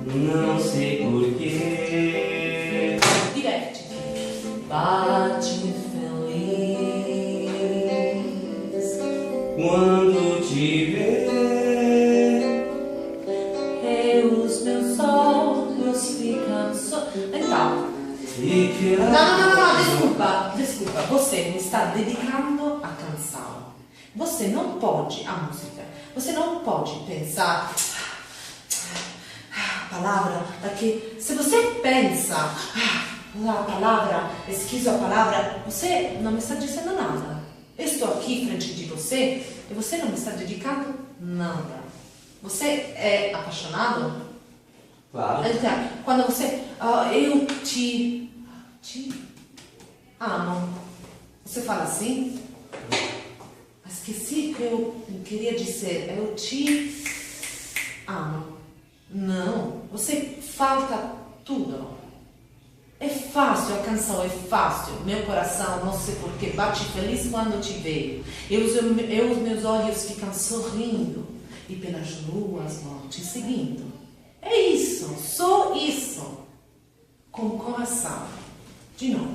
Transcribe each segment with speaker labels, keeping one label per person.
Speaker 1: Não sei porquê.
Speaker 2: Divertiti. Bate feliz
Speaker 1: Quando te ver,
Speaker 2: e os meus olhos ficam Então,
Speaker 1: e que
Speaker 2: não, desculpa. Você me está dedicando a canção. Você não pode, a música, você não pode pensar a palavra, porque se você pensa a palavra, pesquisa a palavra, você não me está dizendo nada. Eu estou aqui frente de você e você não me está dedicando nada. Você é apaixonado?
Speaker 1: Claro.
Speaker 2: Então, quando você, eu te amo, você fala assim? Esqueci que eu queria dizer, eu te amo. Não, você falta tudo. É fácil, a canção é fácil. Meu coração, não sei porquê, bate feliz quando te vejo. Os meus olhos ficam sorrindo e pelas ruas vão te seguindo. É isso, só isso. Com o coração. De novo.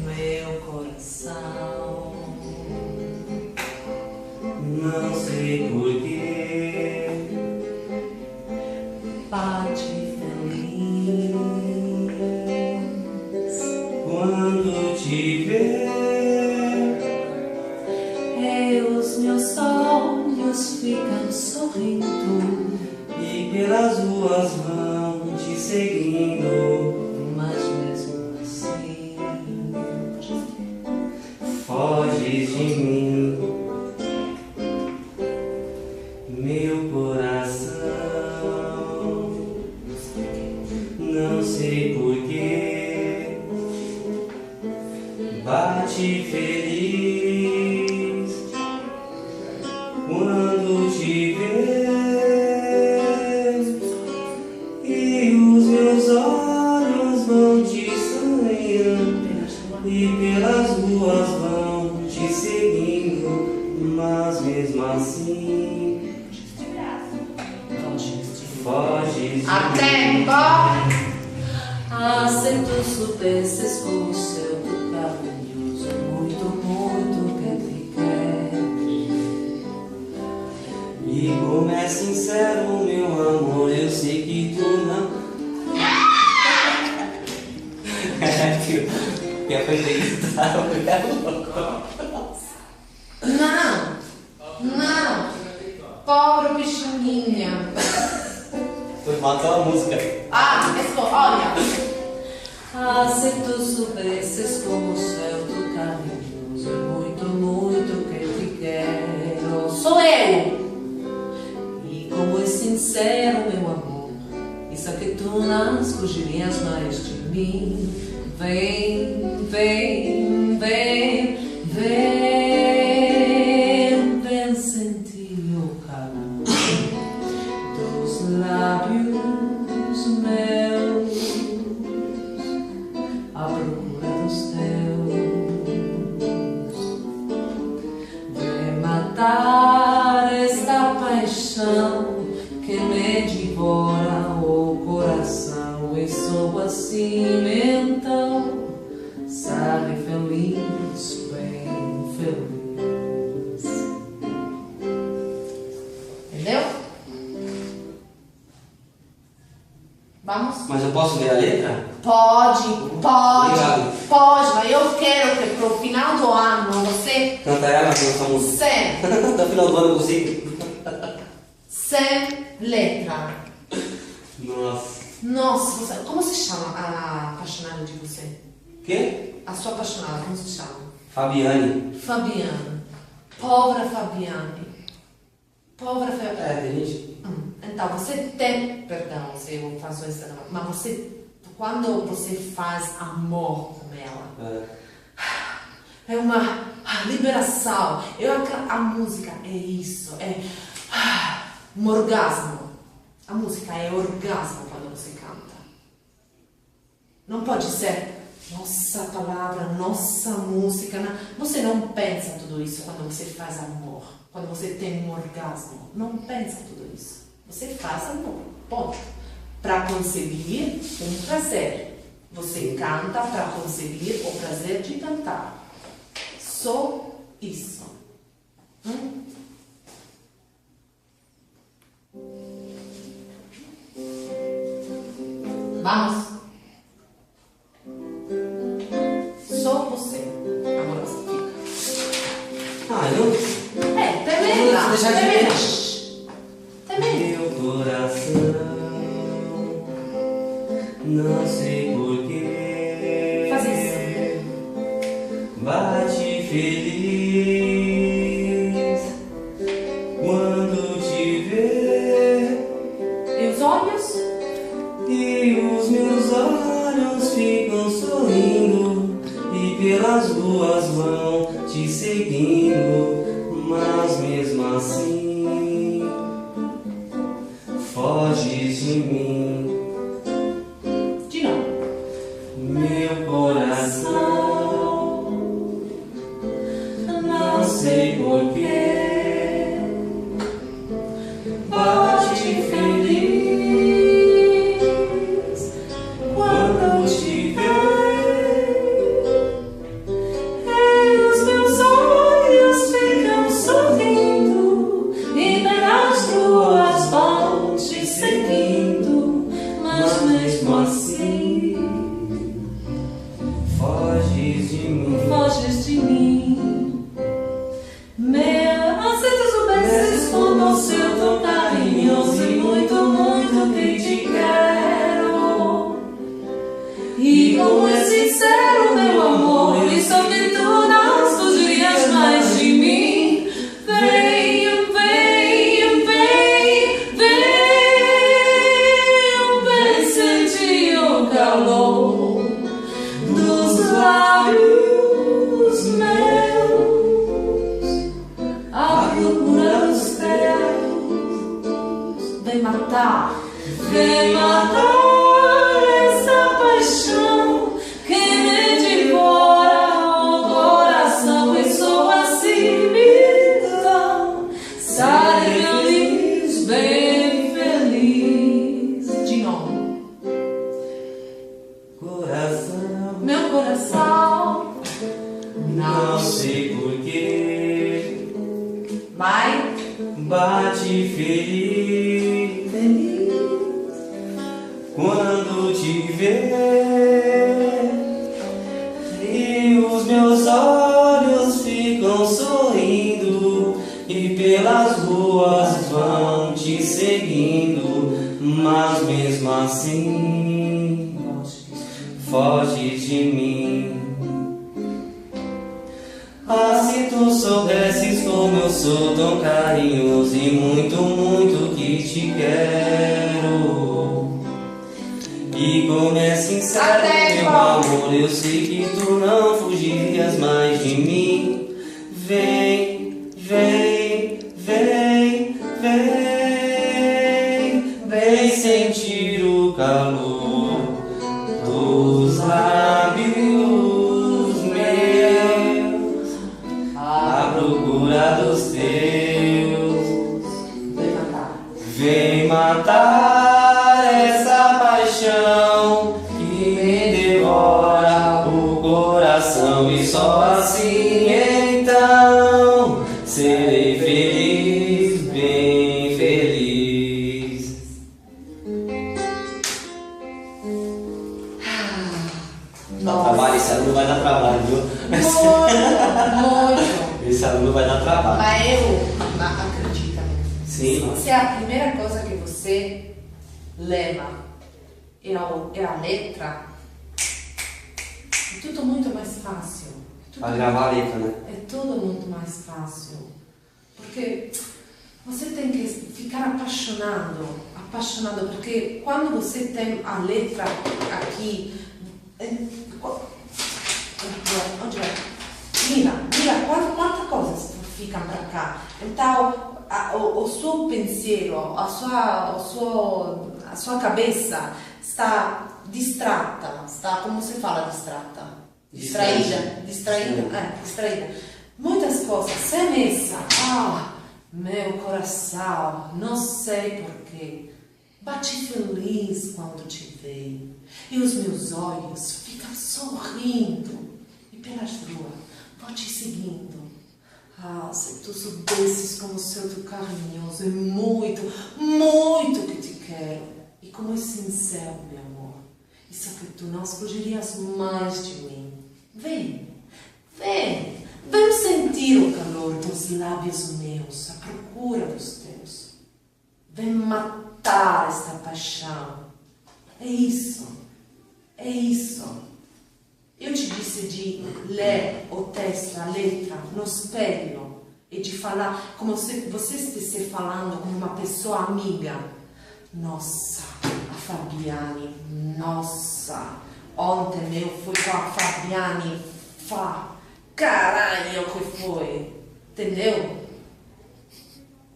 Speaker 2: Meu coração.
Speaker 1: Não sei porquê.
Speaker 2: Bate feliz
Speaker 1: Quando te ver,
Speaker 2: e os meus olhos ficam sorrindo,
Speaker 1: e pelas ruas vão te seguindo.
Speaker 2: mas mesmo assim
Speaker 1: Foges de mim, meu coração. Não sei porquê. Bate feliz quando te ver, e os meus olhos vão te sonhando, e pelas ruas vão te seguindo, mas mesmo assim foges de
Speaker 2: a
Speaker 1: mim.
Speaker 2: tempo. Aceito supesses com o seu carinhoso, muito que te quero.
Speaker 1: E como é sincero, meu amor, eu sei que tu não. Quer fazer isso, tá?
Speaker 2: Não, pobre bichinha.
Speaker 1: Foi matar a música.
Speaker 2: Olha. Aceito supesses como o céu do carinhoso, muito que te quero. Sou eu. E como é sincero, meu amor, isso é que tu não fugirias mais de mim. Vem sentir o calor dos lábios meus, à procura dos teus. Vem matar esta paixão que me devora o coração. E sou assim então, sabe, feliz, bem feliz. Entendeu? Vamos?
Speaker 1: Mas eu posso ler a letra?
Speaker 2: Pode,
Speaker 1: Obrigado.
Speaker 2: mas eu quero que pro final do ano você
Speaker 1: Canta ela, essa música. Até o final do ano eu consigo.
Speaker 2: sem letra.
Speaker 1: Nossa.
Speaker 2: Como se chama a apaixonada de você?
Speaker 1: Quê?
Speaker 2: A sua apaixonada, como se chama?
Speaker 1: Fabiane.
Speaker 2: Fabiane. Pobre Fabiane.
Speaker 1: Tem gente.
Speaker 2: Então, você tem, perdão se eu faço isso, mas você, quando você faz amor com ela, é uma liberação. A música é isso, é um orgasmo. A música é orgasmo quando você canta. Não pode ser nossa palavra, nossa música. Você não pensa tudo isso quando você faz amor, quando você tem um orgasmo. Não pensa tudo isso. Você faz amor, ponto. Para conseguir um prazer. Você canta para conseguir o prazer de cantar. Só isso. Vamos. Só você. Agora você fica.
Speaker 1: Eu...
Speaker 2: Termina.
Speaker 1: Deixa
Speaker 2: Termina.
Speaker 1: Meu coração, não sei porquê,
Speaker 2: Faz isso.
Speaker 1: bate feliz quando te ver.
Speaker 2: E os olhos?
Speaker 1: E os meus olhos ficam sorrindo e pelas ruas vão te seguindo, mas mesmo assim foges de mim.
Speaker 2: De novo.
Speaker 1: Meu coração, não sei porquê, bate feliz quando te ver.
Speaker 2: E os meus olhos ficam sorrindo e pelas ruas vão te seguindo, mas mesmo assim
Speaker 1: Foges de mim.
Speaker 2: foges de mim. Se tu soubesses como eu sou tão carinhoso e muito, muito que te quero. E como é sincero meu amor, e só que tu não fugirias mais de mim. Vem, vem, vem, vem, vem sentir o calor dos lábios meus, à procura dos teus. Vem matar essa paixão que me devora o coração. E sou assim, então, sai feliz, bem feliz. De novo.
Speaker 1: Coração,
Speaker 2: Meu coração,
Speaker 1: não sei porquê,
Speaker 2: vai
Speaker 1: bate feliz quando te ver. E os meus olhos ficam sorrindo e pelas ruas vão te seguindo, mas mesmo assim foge de mim. Se tu soubesses como eu sou tão carinhoso e muito, muito que te quero. E como é sincero meu amor, eu sei que tu não fugirias mais de mim. Vem, vem, vem, vem, vem sentir o calor dos lábios meus, à procura dos teus. Vem matar essa paixão que me devora o coração. E só assim então serei feliz, bem feliz. Trabalho, esse aluno vai dar trabalho, viu?
Speaker 2: Muito.
Speaker 1: Esse aluno vai dar trabalho.
Speaker 2: Mas eu acredita.
Speaker 1: Sim.
Speaker 2: Se a primeira coisa que você leva é a letra, é tudo muito mais fácil.
Speaker 1: Pra gravar a letra, né?
Speaker 2: É tudo muito mais fácil. Porque você tem que ficar apaixonado, porque quando você tem a letra aqui, onde vai? Mira, quantas coisas ficam para cá. Então, o seu pensiero, a sua cabeça está distratta, está? Como se fala distratta?
Speaker 1: Distraída.
Speaker 2: Distraída. Muitas coisas, sem messa. Meu coração, não sei porquê, bate feliz quando te vejo. E os meus olhos ficam sorrindo. E pelas ruas, vou te seguindo. Se tu soubesses como sou tão carinhoso, é muito, muito que te quero. E como é sincero, meu amor. Isso que tu não escolherias mais de mim. Vem, vem. Vem sentir o calor dos lábios meus, a procura dos teus. Vem matar esta paixão. É isso. É isso. Eu te disse de ler o texto, a letra, no espelho. E de falar como se você estivesse falando com uma pessoa amiga. Nossa, a Fabiane, nossa. Ontem eu fui com a Fabiane. Caralho, que foi? Entendeu?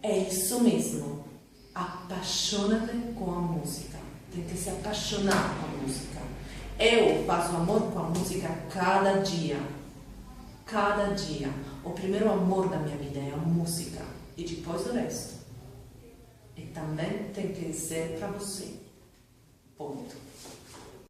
Speaker 2: É isso mesmo. Apaixona-te com a música. Tem que se apaixonar com a música. Eu faço amor com a música cada dia. Cada dia. O primeiro amor da minha vida é a música. E depois o resto. E também tem que ser para você. Ponto.